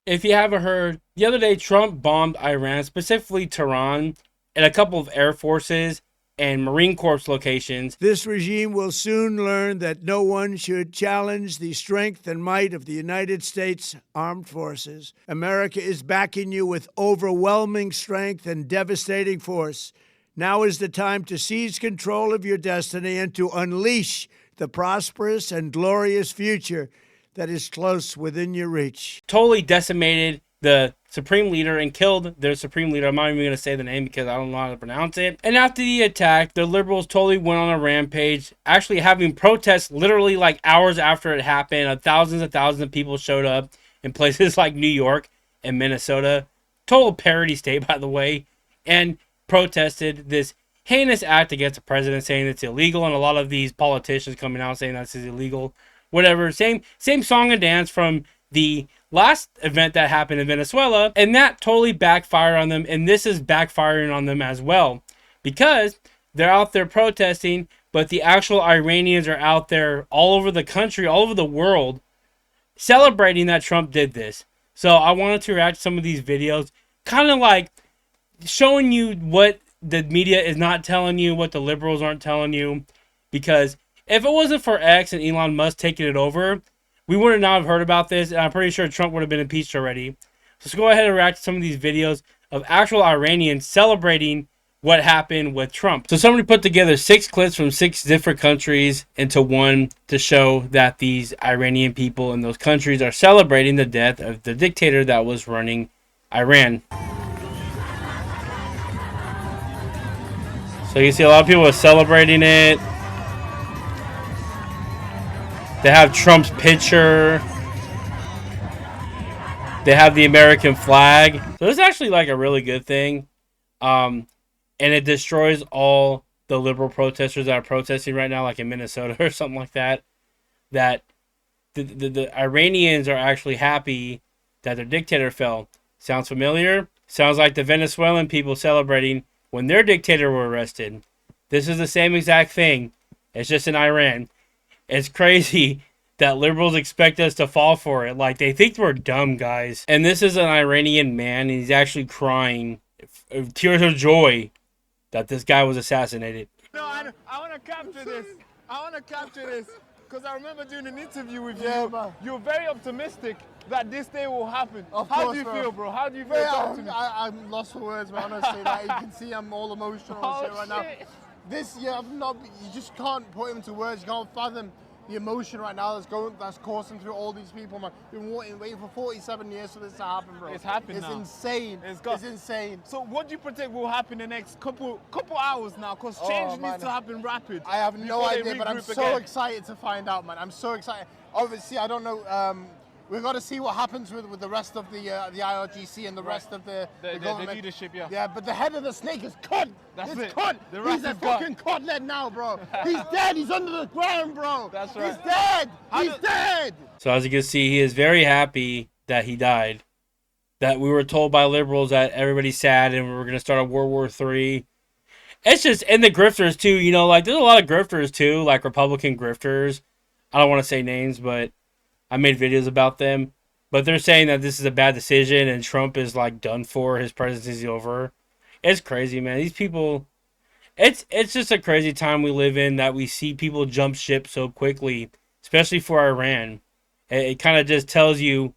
If you haven't heard, the other day Trump bombed Iran, specifically Tehran, and a couple of Air Forces and Marine Corps locations. This regime will soon learn that no one should challenge the strength and might of the United States Armed Forces. America is backing you with overwhelming strength and devastating force. Now is the time to seize control of your destiny and to unleash the prosperous and glorious future that is close within your reach. Totally decimated the supreme leader and killed their supreme leader. I'm not even going to say the name because I don't know how to pronounce it. And after the attack, the liberals totally went on a rampage, actually having protests literally like hours after it happened. Thousands and thousands of people showed up in places like New York and Minnesota. Total parody state, by the way. And protested this heinous act against the president, saying it's illegal. And a lot of these politicians coming out saying this is illegal. Whatever. Same song and dance from the last event that happened in Venezuela, and that totally backfired on them, and this is backfiring on them as well, because they're out there protesting, but the actual Iranians are out there all over the country, all over the world, celebrating that Trump did this. So I wanted to react to some of these videos, kind of like showing you what the media is not telling you, what the liberals aren't telling you, because if it wasn't for X and Elon Musk taking it over, we would not have heard about this, and I'm pretty sure Trump would have been impeached already. So let's go ahead and react to some of these videos of actual Iranians celebrating what happened with Trump. So somebody put together 6 clips from 6 different countries into one to show that these Iranian people in those countries are celebrating the death of the dictator that was running Iran. So you see a lot of people are celebrating it. They have Trump's picture. They have the American flag. So this is actually like a really good thing. And it destroys all the liberal protesters that are protesting right now, like in Minnesota or something like that. That the Iranians are actually happy that their dictator fell. Sounds familiar? Sounds like the Venezuelan people celebrating when their dictator were arrested. This is the same exact thing. It's just in Iran. It's crazy that liberals expect us to fall for it. Like, they think we're dumb, guys. And this is an Iranian man, and he's actually crying, tears of joy, that this guy was assassinated. No, I want to capture this. I want to capture this. Because I remember doing an interview with you. Man. You're very optimistic that this day will happen. How do you feel, bro? How do you feel? I'm lost for words, man. Honestly, that you can see I'm all emotional and shit right now. This year, you just can't put into words. You can't fathom the emotion right now that's coursing through all these people, man. Been waiting for 47 years for this to happen, bro. It's happened now. It's insane. It's insane. So what do you predict will happen in the next couple hours now? Because change needs to happen rapid. I have no idea, but I'm so excited to find out, man. I'm so excited. Obviously, I don't know. We've got to see what happens with the rest of the IRGC and the rest of the government. The leadership, yeah. Yeah, but the head of the snake is cut. That's it. Cut. He's a fucking cutlet now, bro. He's dead. He's under the ground, bro. That's right. He's dead. He's dead. So as you can see, he is very happy that he died. That we were told by liberals that everybody's sad and we were going to start a World War III. It's just, and the grifters too, you know, like there's a lot of grifters too, like Republican grifters. I don't want to say names, but I made videos about them, but they're saying that this is a bad decision and Trump is like done for. His presidency is over. It's crazy, man. These people, it's just a crazy time we live in that we see people jump ship so quickly, especially for Iran. It kind of just tells you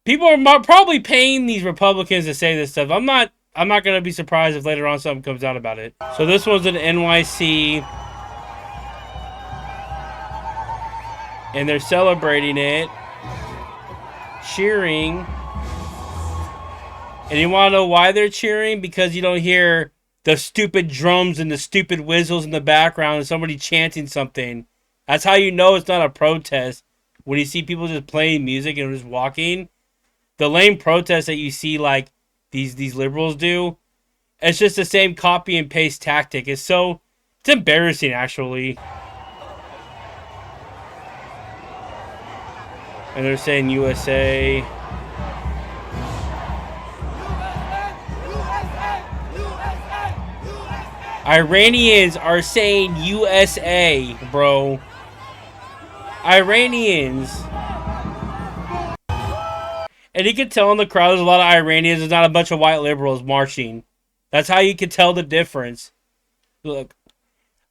people are probably paying these Republicans to say this stuff. I'm not going to be surprised if later on something comes out about it. So this was an NYC, and they're celebrating it, cheering. And you want to know why they're cheering? Because you don't hear the stupid drums and the stupid whistles in the background and somebody chanting something. That's how you know it's not a protest. When you see people just playing music and just walking. The lame protests that you see like these liberals do, it's just the same copy and paste tactic. It's embarrassing, actually. And they're saying USA. Iranians are saying USA, bro. Iranians. And you can tell in the crowd there's a lot of Iranians. There's not a bunch of white liberals marching. That's how you can tell the difference. Look,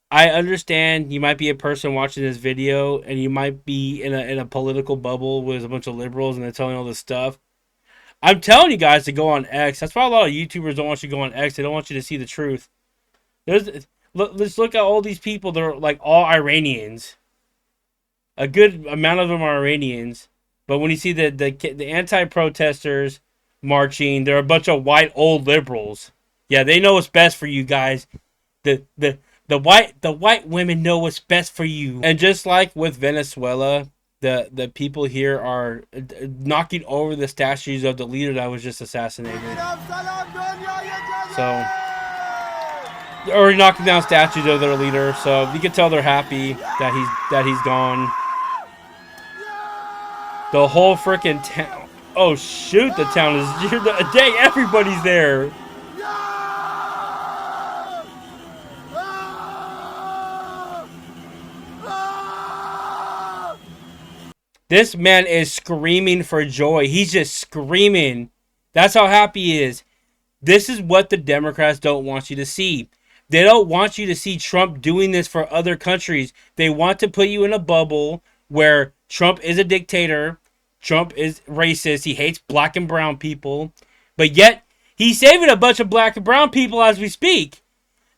I understand you might be a person watching this video and you might be in a political bubble with a bunch of liberals and they're telling you all this stuff. I'm telling you guys to go on X. That's why a lot of YouTubers don't want you to go on X. They don't want you to see the truth. Let's look at all these people. They're like all Iranians. A good amount of them are Iranians. But when you see the anti-protesters marching, they're a bunch of white old liberals. Yeah, they know what's best for you guys. The white women know what's best for you. And just like with Venezuela, the people here are knocking over the statues of the leader that was just assassinated. So, or knocking down statues of their leader. So you can tell they're happy that he's gone. The whole freaking town. Oh shoot! The town is. Dang, everybody's there. This man is screaming for joy. He's just screaming. That's how happy he is. This is what the Democrats don't want you to see. They don't want you to see Trump doing this for other countries. They want to put you in a bubble where Trump is a dictator. Trump is racist. He hates black and brown people. But yet, he's saving a bunch of black and brown people as we speak.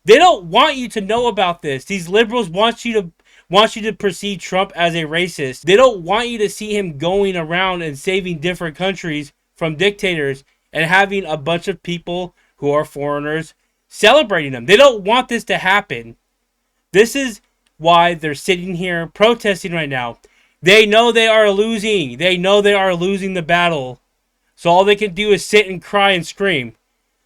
They don't want you to know about this. These liberals want you to perceive Trump as a racist. They don't want you to see him going around and saving different countries from dictators and having a bunch of people who are foreigners celebrating them. They don't want this to happen. This is why they're sitting here protesting right now. They know they are losing. They know they are losing the battle. So all they can do is sit and cry and scream.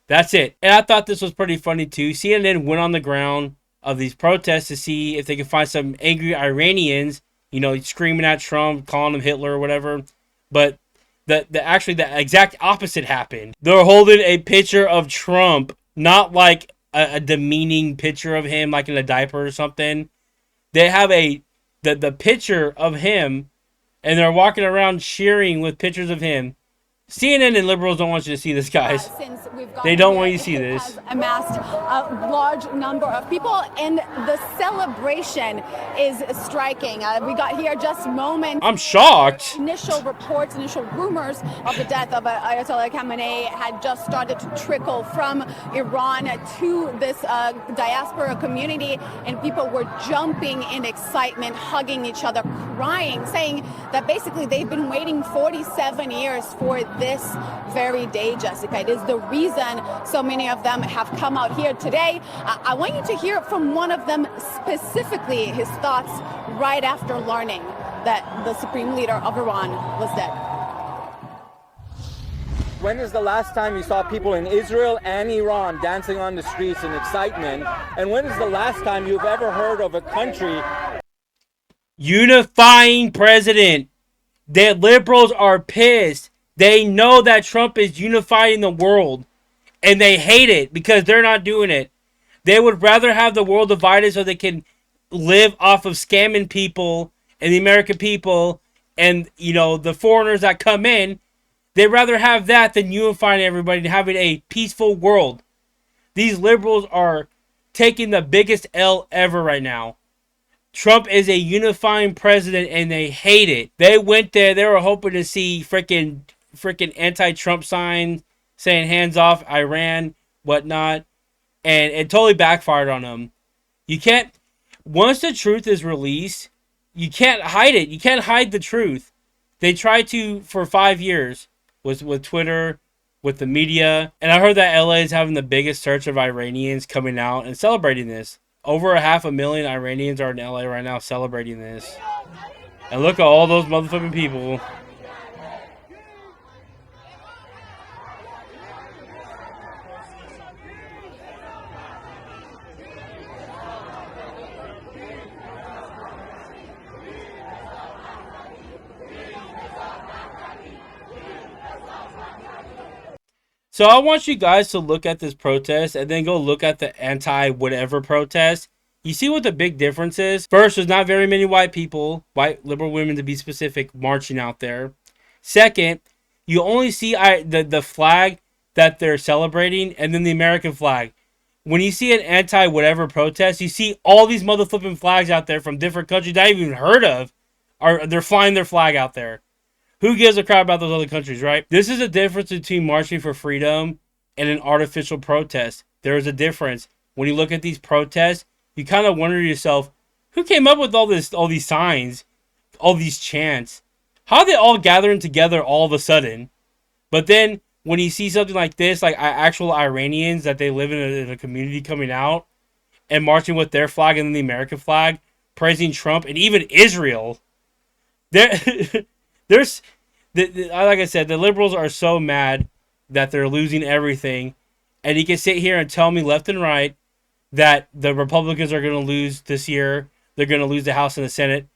That's it. And I thought this was pretty funny too. CNN went on the ground of these protests to see if they could find some angry Iranians, you know, screaming at Trump, calling him Hitler or whatever. But the exact opposite happened. They're holding a picture of Trump, not like a demeaning picture of him, like in a diaper or something. They have the picture of him, and they're walking around cheering with pictures of him. CNN and liberals don't want you to see this, guys. They don't want you to see this. Has amassed a large number of people, and the celebration is striking. We got here just moments. I'm shocked. Initial reports, initial rumors of the death of Ayatollah Khamenei had just started to trickle from Iran to this diaspora community, and people were jumping in excitement, hugging each other, crying, saying that basically they've been waiting 47 years for this very day, Jessica. It is the reason so many of them have come out here today. I want you to hear from one of them specifically, his thoughts right after learning that the supreme leader of Iran was dead. When is the last time you saw people in Israel and Iran dancing on the streets in excitement? And when is the last time you've ever heard of a country unifying president? The liberals are pissed. They know that Trump is unifying the world, and they hate it because they're not doing it. They would rather have the world divided so they can live off of scamming people and the American people and, you know, the foreigners that come in. They'd rather have that than unifying everybody and having a peaceful world. These liberals are taking the biggest L ever right now. Trump is a unifying president, and they hate it. They went there. They were hoping to see freaking anti-Trump signs saying hands off Iran, whatnot, and it totally backfired on them. You can't, once the truth is released, you can't hide it. You can't hide the truth. They tried to for 5 years with Twitter, with the media, and I heard that LA is having the biggest surge of Iranians coming out and celebrating this. Over 500,000 Iranians are in LA right now celebrating this. And look at all those motherfucking people. So I want you guys to look at this protest and then go look at the anti-whatever protest. You see what the big difference is? First, there's not very many white people, white liberal women to be specific, marching out there. Second, you only see the flag that they're celebrating, and then the American flag. When you see an anti-whatever protest, you see all these motherflipping flags out there from different countries that I haven't even heard of. They're flying their flag out there. Who gives a crap about those other countries, right? This is a difference between marching for freedom and an artificial protest. There is a difference. When you look at these protests, you kind of wonder to yourself, who came up with all these signs, all these chants? How are they all gathering together all of a sudden? But then when you see something like this, like actual Iranians that they live in a community coming out and marching with their flag and then the American flag, praising Trump and even Israel, there, there's, like I said, the liberals are so mad that they're losing everything, and you can sit here and tell me left and right that the Republicans are going to lose this year. They're going to lose the House and the Senate.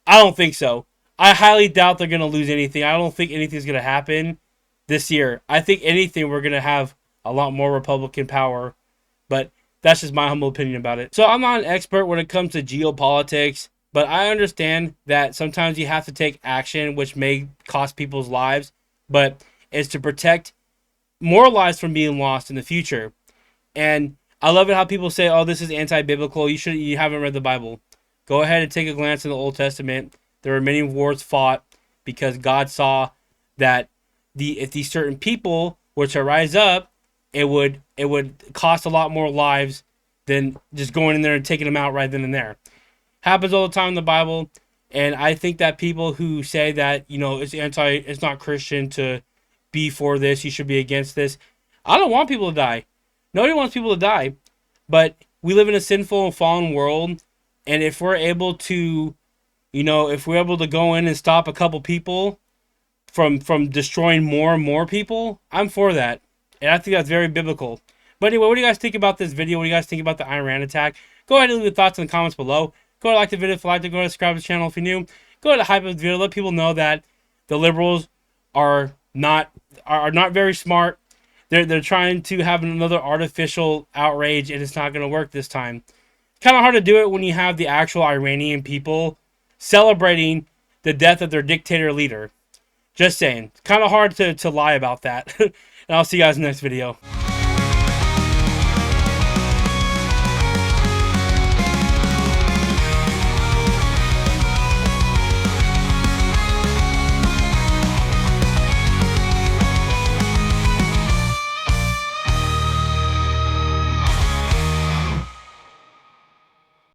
I don't think so. I highly doubt they're going to lose anything. I don't think anything's going to happen this year. I think anything, we're going to have a lot more Republican power, but that's just my humble opinion about it. So I'm not an expert when it comes to geopolitics, but I understand that sometimes you have to take action, which may cost people's lives, but it's to protect more lives from being lost in the future. And I love it how people say, "Oh, this is anti-biblical. You haven't read the Bible." Go ahead and take a glance in the Old Testament. There were many wars fought because God saw that if these certain people were to rise up, it would cost a lot more lives than just going in there and taking them out right then and there. Happens all the time in the Bible, and I think that people who say that, it's not Christian to be for this, you should be against this. I don't want people to die. Nobody wants people to die, but we live in a sinful and fallen world, and if we're able to, go in and stop a couple people from destroying more and more people, I'm for that, and I think that's very biblical. But anyway, what do you guys think about this video? What do you guys think about the Iran attack? Go ahead and leave your thoughts in the comments below. Go ahead and like the video if you liked it. Go ahead and subscribe to the channel if you're new. Go ahead and hype up the video. Let people know that the liberals are not very smart. They're trying to have another artificial outrage, and it's not going to work this time. It's kind of hard to do it when you have the actual Iranian people celebrating the death of their dictator leader. Just saying. It's kind of hard to lie about that. And I'll see you guys in the next video.